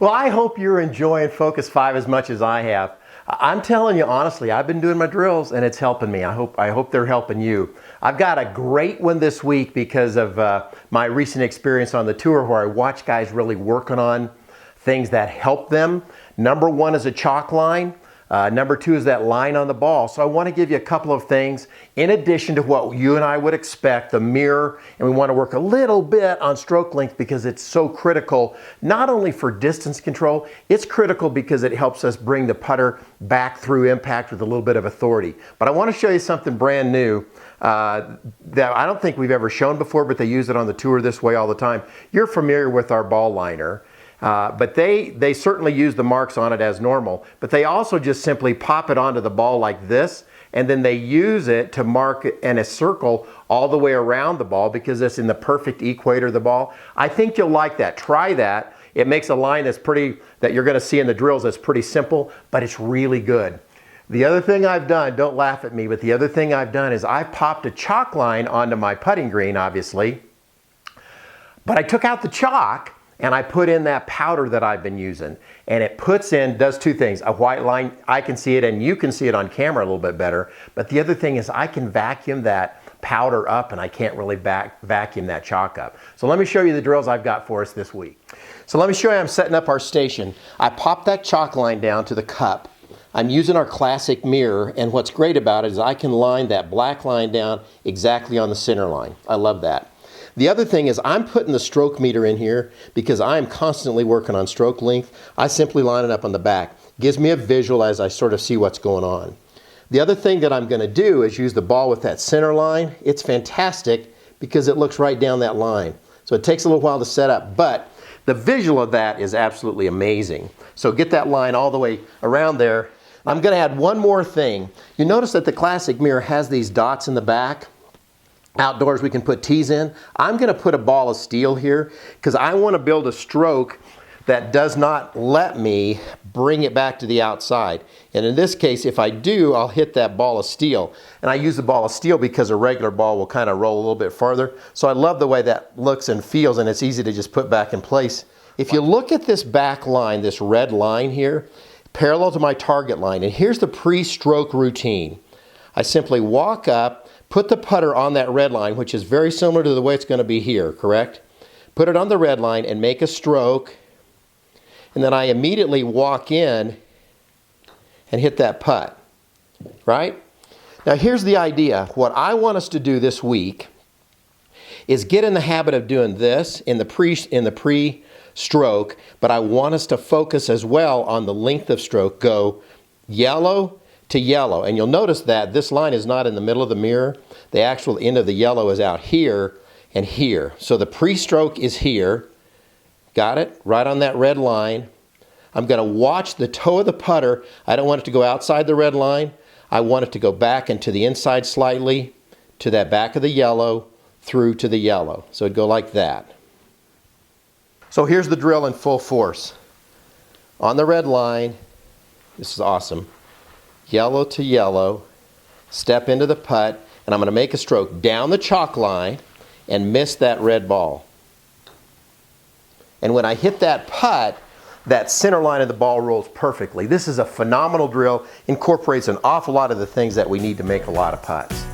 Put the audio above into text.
Well, I hope you're enjoying Focus 5 as much as I have. I'm telling you honestly, I've been doing my drills and it's helping me. I hope they're helping you. I've got a great one this week because of my recent experience on the tour where I watch guys really working on things that help them. Number one is a chalk line. Number two is that line on the ball. So I want to give you a couple of things in addition to what you and I would expect, the mirror, and we want to work a little bit on stroke length because it's so critical, not only for distance control, it's critical because it helps us bring the putter back through impact with a little bit of authority. But I want to show you something brand new that I don't think we've ever shown before, but they use it on the tour this way all the time. You're familiar with our ball liner. But they certainly use the marks on it as normal, but they also just simply pop it onto the ball like this, and then they use it to mark in a circle all the way around the ball because it's in the perfect equator of the ball. I think you'll like that. Try that. It makes a line that you're going to see in the drills that's pretty simple, but it's really good. The other thing I've done, don't laugh at me, but the other thing I've done is I've popped a chalk line onto my putting green, obviously, but I took out the chalk and I put in that powder that I've been using. And it does two things. A white line, I can see it and you can see it on camera a little bit better. But the other thing is I can vacuum that powder up and I can't really vacuum that chalk up. So let me show you the drills I've got for us this week. So let me show you I'm setting up our station. I popped that chalk line down to the cup. I'm using our classic mirror, and what's great about it is I can line that black line down exactly on the center line. I love that. The other thing is I'm putting the stroke meter in here because I am constantly working on stroke length. I simply line it up on the back. Gives me a visual as I sort of see what's going on. The other thing that I'm going to do is use the ball with that center line. It's fantastic because it looks right down that line. So it takes a little while to set up, but the visual of that is absolutely amazing. So get that line all the way around there. I'm going to add one more thing. You notice that the classic mirror has these dots in the back. Outdoors we can put tees in. I'm going to put a ball of steel here because I want to build a stroke that does not let me bring it back to the outside. And in this case, if I do, I'll hit that ball of steel. And I use the ball of steel because a regular ball will kind of roll a little bit farther. So I love the way that looks and feels, and it's easy to just put back in place. If you look at this back line, this red line here, parallel to my target line, and here's the pre-stroke routine. I simply walk up, put the putter on that red line, which is very similar to the way it's going to be here, correct? Put it on the red line and make a stroke, and then I immediately walk in and hit that putt, right? Now here's the idea. What I want us to do this week is get in the habit of doing this in the pre-stroke, but I want us to focus as well on the length of stroke. Go yellow to yellow, and you'll notice that this line is not in the middle of the mirror. The actual end of the yellow is out here and here. So the pre-stroke is here. Got it? Right on that red line. I'm going to watch the toe of the putter. I don't want it to go outside the red line. I want it to go back and to the inside slightly, to that back of the yellow, through to the yellow. So it'd go like that. So here's the drill in full force. On the red line, this is awesome. Yellow to yellow, step into the putt, and I'm going to make a stroke down the chalk line and miss that red ball. And when I hit that putt, that center line of the ball rolls perfectly. This is a phenomenal drill, incorporates an awful lot of the things that we need to make a lot of putts.